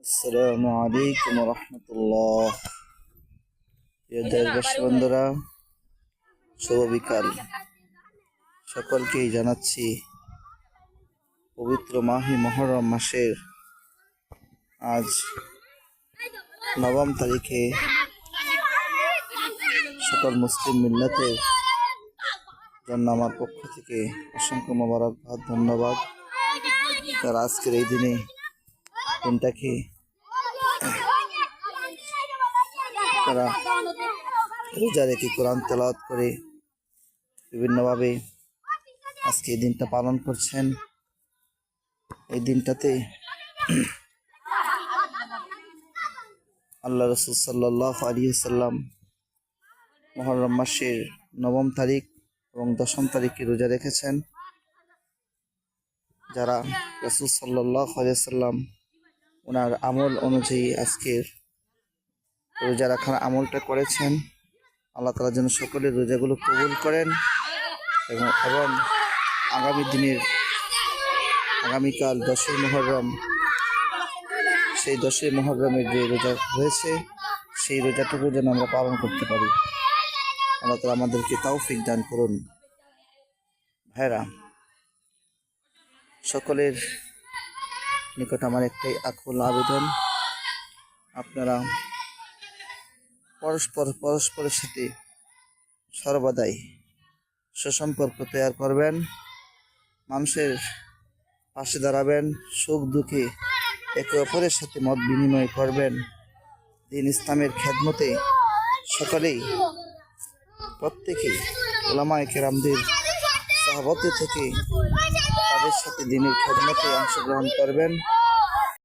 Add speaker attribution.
Speaker 1: আসসালামু আলাইকুম রহমতুল্লাহ। প্রিয় দেশবাসী বন্ধুরা, শুভ বিকাল। সকলকেই জানাচ্ছি পবিত্র মাহে মুহররম মাসের আজ 9 তারিখে সকল মুসলিম মিল্লাতের জন্য আমার পক্ষ থেকে অসংখ্য মোবারকবাদ, ধন্যবাদ। তার আজকের এই দিনটাকে তারা রোজা রেখে কোরআন তেলাওয়াত করে বিভিন্নভাবে আজকে এই দিনটা পালন করছেন। এই দিনটাতে আল্লাহ রাসূল সাল্লাল্লাহু আলাইহি ওয়াসাল্লাম মুহররম মাসের 9 তারিখ এবং 10 তারিখে রোজা রেখেছেন। যারা রাসূল সাল্লাল্লাহু আলাইহি ওয়াসাল্লাম ওনার আমল অনুযায়ী আজকের রোজা রাখার আমলটা করেছেন, আল্লাহ তাআলা যেন সকলের রোজাগুলো কবুল করেন এবং আগামীকাল 10 মুহররম, সেই 10 মুহররমের যে রোজা হয়েছে সেই রোজাটুকু যেন আমরা পালন করতে পারি। আল্লাহ তাআলা আমাদেরকে তৌফিক দান করুন। ভাইরা, সকলের নিকট আমার একটাই আকুল আবেদন, আপনারা পরস্পরের সাথে সর্বদাই সুসম্পর্ক তৈরি করবেন, মানুষের পাশে দাঁড়াবেন, সুখ দুঃখে একে অপরের সাথে মত বিনিময় করবেন। দিন ইসলামের খেদমতে সকলেই প্রত্যেকেই উলামায়ে কেরামদের সাহাবত থেকে তাদের সাথে দিনের খেদমতে অংশগ্রহণ করবেন।